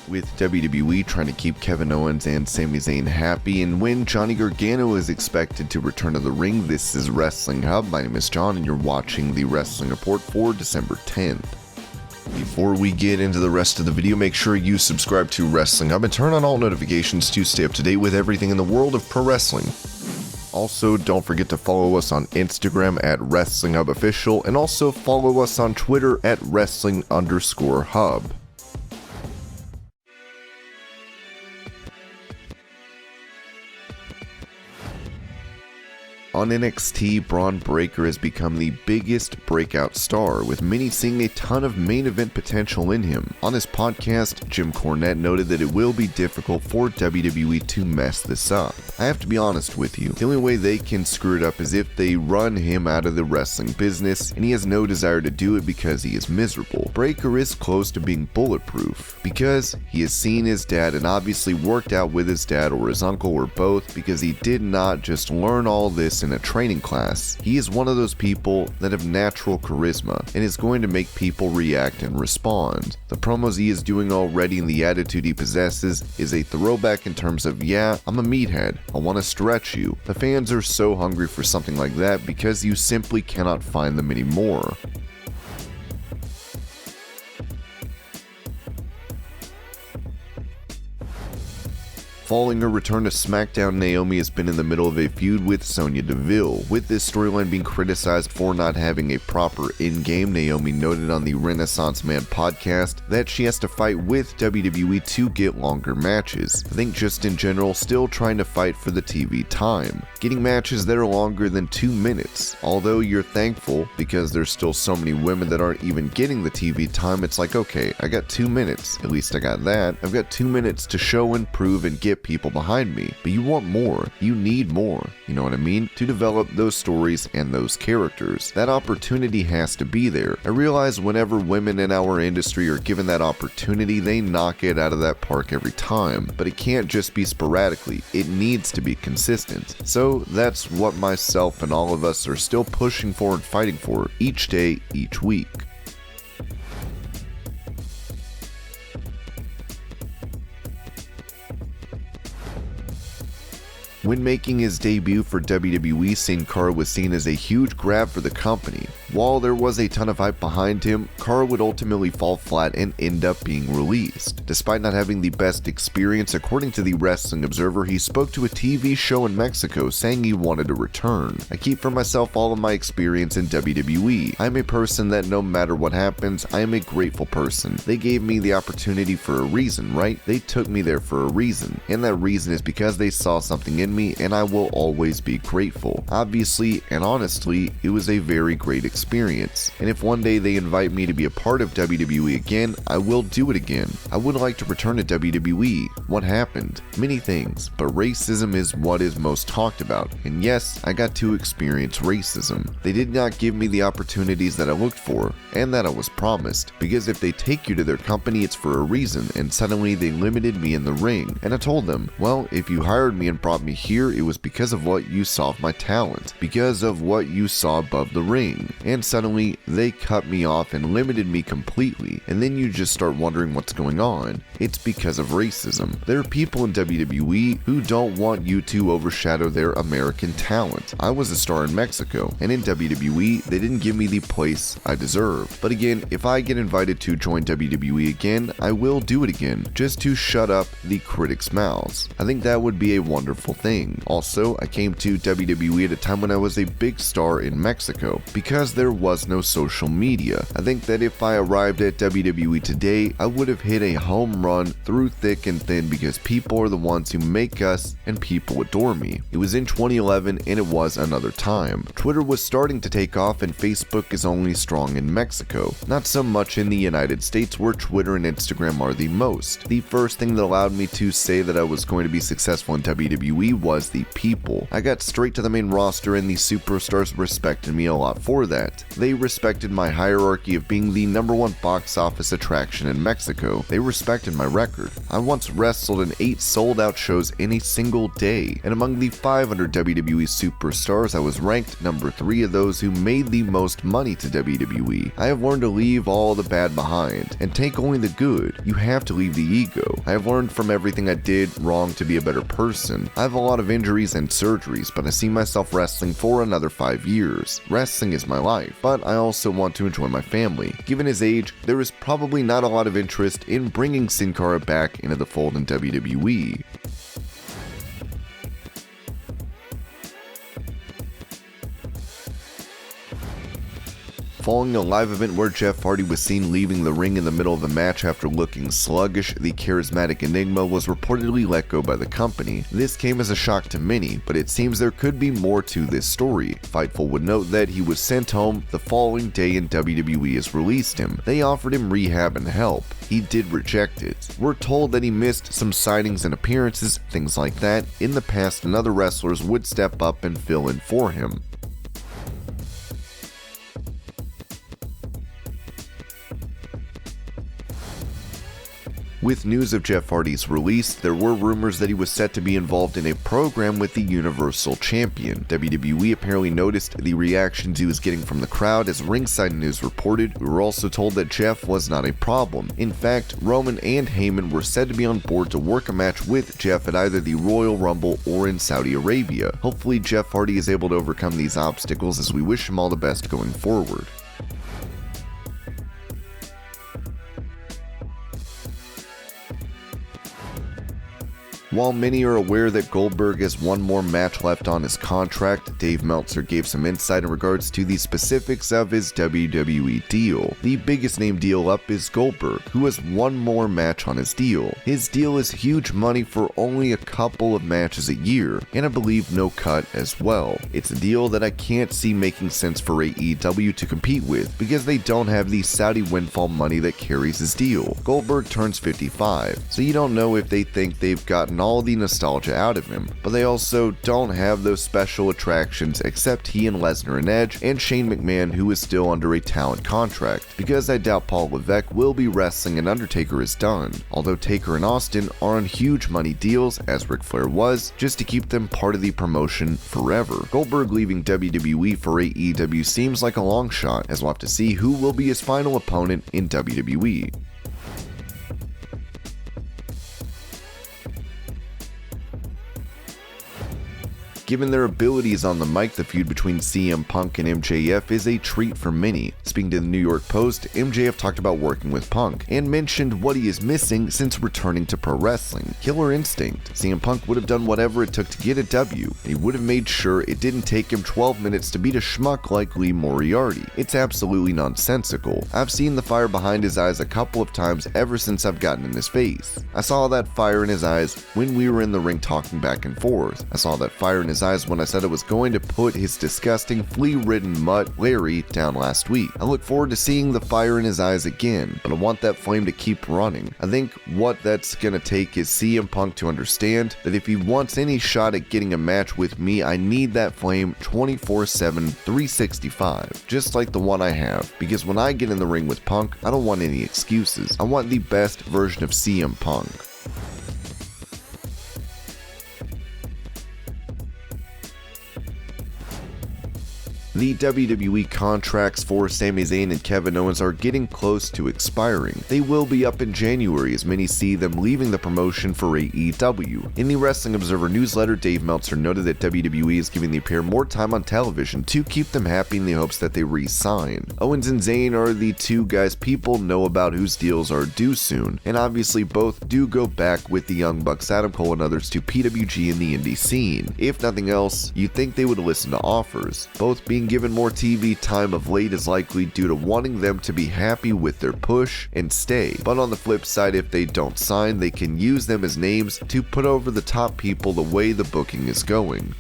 With WWE trying to keep Kevin Owens and Sami Zayn happy, and when Johnny Gargano is expected to return to the ring, this is Wrestling Hub. My name is John, and you're watching the Wrestling Report for December 10th. Before we get into the rest of the video, make sure you subscribe to Wrestling Hub and turn on all notifications to stay up to date with everything in the world of pro wrestling. Also, don't forget to follow us on Instagram at WrestlingHubOfficial, and also follow us on Twitter at Wrestling_Hub. On NXT, Bron Breakker has become the biggest breakout star, with many seeing a ton of main event potential in him. On his podcast, Jim Cornette noted that it will be difficult for WWE to mess this up. I have to be honest with you, the only way they can screw it up is if they run him out of the wrestling business, and he has no desire to do it because he is miserable. Breakker is close to being bulletproof, because he has seen his dad and obviously worked out with his dad or his uncle or both, because he did not just learn all this in a training class. He is one of those people that have natural charisma and is going to make people react and respond. The promos he is doing already and the attitude he possesses is a throwback in terms of, yeah, I'm a meathead, I want to stretch you. The fans are so hungry for something like that because you simply cannot find them anymore. Following her return to SmackDown, Naomi has been in the middle of a feud with Sonya Deville. With this storyline being criticized for not having a proper in-game, Naomi noted on the Renaissance Man podcast that she has to fight with WWE to get longer matches. I think just in general, still trying to fight for the TV time. Getting matches that are longer than 2 minutes. Although you're thankful, because there's still so many women that aren't even getting the TV time, it's like, okay, I got 2 minutes. At least I got that. I've got 2 minutes to show and prove and get people behind me, but you want more, you need more, you know what I mean, to develop those stories and those characters. That opportunity has to be there. I realize whenever women in our industry are given that opportunity, they knock it out of that park every time, but it can't just be sporadically, it needs to be consistent. So that's what myself and all of us are still pushing for and fighting for each day, each week. When making his debut for WWE, Sin Cara was seen as a huge grab for the company. While there was a ton of hype behind him, Cara would ultimately fall flat and end up being released. Despite not having the best experience, according to the Wrestling Observer, he spoke to a TV show in Mexico saying he wanted to return. I keep for myself all of my experience in WWE. I'm a person that no matter what happens, I am a grateful person. They gave me the opportunity for a reason, right? They took me there for a reason, and that reason is because they saw something in me, and I will always be grateful. Obviously and honestly, it was a very great experience, and if one day they invite me to be a part of WWE again, I will do it again. I would like to return to WWE. What happened? Many things, but racism is what is most talked about, and yes, I got to experience racism. They did not give me the opportunities that I looked for, and that I was promised, because if they take you to their company, it's for a reason, and suddenly they limited me in the ring, and I told them, well, if you hired me and brought me here, it was because of what you saw of my talent, because of what you saw above the ring, and suddenly they cut me off and limited me completely, and then you just start wondering what's going on. It's because of racism. There are people in WWE who don't want you to overshadow their American talent. I was a star in Mexico, and in WWE, they didn't give me the place I deserved. But again, if I get invited to join WWE again, I will do it again, just to shut up the critics' mouths. I think that would be a wonderful thing. Also, I came to WWE at a time when I was a big star in Mexico, because there was no social media. I think that if I arrived at WWE today, I would have hit a home run through thick and thin, because people are the ones who make us and people adore me. It was in 2011 and it was another time. Twitter was starting to take off and Facebook is only strong in Mexico, not so much in the United States where Twitter and Instagram are the most. The first thing that allowed me to say that I was going to be successful in WWE was the people. I got straight to the main roster and the superstars respected me a lot for that. They respected my hierarchy of being the #1 box office attraction in Mexico. They respected my record. I once wrestled in 8 sold-out shows in a single day, and among the 500 WWE superstars, I was ranked number 3 of those who made the most money to WWE. I have learned to leave all the bad behind and take only the good. You have to leave the ego. I have learned from everything I did wrong to be a better person. I have a lot of injuries and surgeries, but I see myself wrestling for another 5 years. Wrestling is my life, but I also want to enjoy my family. Given his age, there is probably not a lot of interest in bringing Sin Cara back into the fold in WWE. Following a live event where Jeff Hardy was seen leaving the ring in the middle of the match after looking sluggish, the charismatic Enigma was reportedly let go by the company. This came as a shock to many, but it seems there could be more to this story. Fightful would note that he was sent home the following day and WWE has released him. They offered him rehab and help. He did reject it. We're told that he missed some signings and appearances, things like that, in the past, and other wrestlers would step up and fill in for him. With news of Jeff Hardy's release, there were rumors that he was set to be involved in a program with the Universal Champion. WWE apparently noticed the reactions he was getting from the crowd, as Ringside News reported. We were also told that Jeff was not a problem. In fact, Roman and Heyman were said to be on board to work a match with Jeff at either the Royal Rumble or in Saudi Arabia. Hopefully Jeff Hardy is able to overcome these obstacles, as we wish him all the best going forward. While many are aware that Goldberg has one more match left on his contract, Dave Meltzer gave some insight in regards to the specifics of his WWE deal. The biggest name deal up is Goldberg, who has one more match on his deal. His deal is huge money for only a couple of matches a year, and I believe no cut as well. It's a deal that I can't see making sense for AEW to compete with, because they don't have the Saudi windfall money that carries his deal. Goldberg turns 55, so you don't know if they think they've gotten all the nostalgia out of him, but they also don't have those special attractions except he and Lesnar and Edge, and Shane McMahon, who is still under a talent contract, because I doubt Paul Levesque will be wrestling and Undertaker is done, although Taker and Austin are on huge money deals, as Ric Flair was, just to keep them part of the promotion forever. Goldberg leaving WWE for AEW seems like a long shot, as we'll have to see who will be his final opponent in WWE. Given their abilities on the mic, the feud between CM Punk and MJF is a treat for many. Speaking to the New York Post, MJF talked about working with Punk, and mentioned what he is missing since returning to pro wrestling. Killer instinct. CM Punk would have done whatever it took to get a W, and he would have made sure it didn't take him 12 minutes to beat a schmuck like Lee Moriarty. It's absolutely nonsensical. I've seen the fire behind his eyes a couple of times ever since I've gotten in his face. I saw that fire in his eyes when we were in the ring talking back and forth. I saw that fire in his eyes when I said I was going to put his disgusting flea-ridden mutt Larry down last week. I look forward to seeing the fire in his eyes again, but I want that flame to keep running. I think what that's gonna take is CM Punk to understand that if he wants any shot at getting a match with me, I need that flame 24/7, 365, just like the one I have, because when I get in the ring with Punk, I don't want any excuses. I want the best version of CM Punk. The WWE contracts for Sami Zayn and Kevin Owens are getting close to expiring. They will be up in January, as many see them leaving the promotion for AEW. In the Wrestling Observer newsletter, Dave Meltzer noted that WWE is giving the pair more time on television to keep them happy in the hopes that they re-sign. Owens and Zayn are the two guys people know about whose deals are due soon, and obviously both do go back with the Young Bucks, Adam Cole and others to PWG in the indie scene. If nothing else, you'd think they would listen to offers. Both being given more TV time of late is likely due to wanting them to be happy with their push and stay. But on the flip side, if they don't sign, they can use them as names to put over the top people the way the booking is going.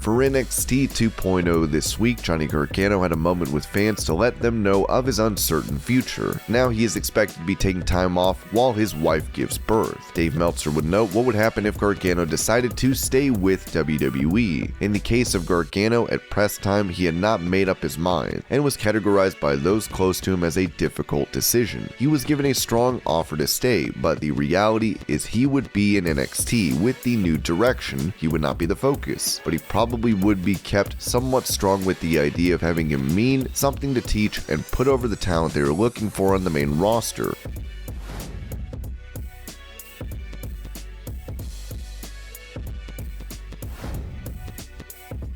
For NXT 2.0 this week, Johnny Gargano had a moment with fans to let them know of his uncertain future. Now he is expected to be taking time off while his wife gives birth. Dave Meltzer would note what would happen if Gargano decided to stay with WWE. In the case of Gargano, at press time he had not made up his mind and was categorized by those close to him as a difficult decision. He was given a strong offer to stay, but the reality is he would be in NXT with the new direction. He would not be the focus, but he probably would be kept somewhat strong with the idea of having him mean something to teach and put over the talent they were looking for on the main roster.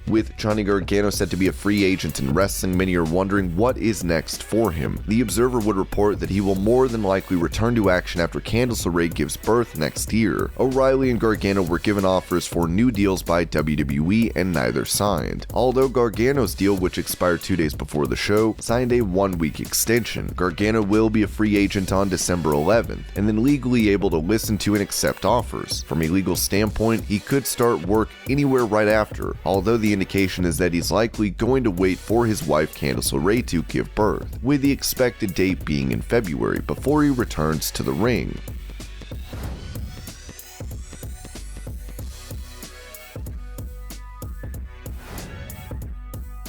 With Johnny Gargano set to be a free agent in wrestling, many are wondering what is next for him. The Observer would report that he will more than likely return to action after Candice LeRae gives birth next year. O'Reilly and Gargano were given offers for new deals by WWE and neither signed. Although Gargano's deal, which expired 2 days before the show, signed a 1-week extension. Gargano will be a free agent on December 11th, and then legally able to listen to and accept offers. From a legal standpoint, he could start work anywhere right after, although the indication is that he's likely going to wait for his wife Candice LeRae to give birth, with the expected date being in February before he returns to the ring.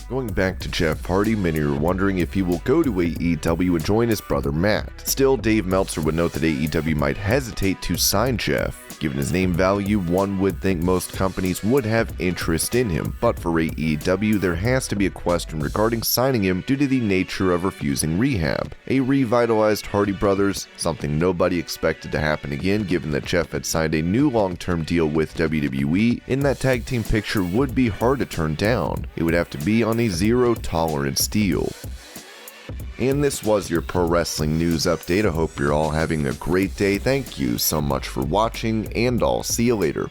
Going back to Jeff Hardy, many are wondering if he will go to AEW and join his brother Matt. Still, Dave Meltzer would note that AEW might hesitate to sign Jeff. Given his name value, one would think most companies would have interest in him, but for AEW, there has to be a question regarding signing him due to the nature of refusing rehab. A revitalized Hardy Brothers, something nobody expected to happen again given that Jeff had signed a new long-term deal with WWE, in that tag team picture would be hard to turn down. It would have to be on a zero-tolerance deal. And this was your pro wrestling news update. I hope you're all having a great day. Thank you so much for watching, and I'll see you later.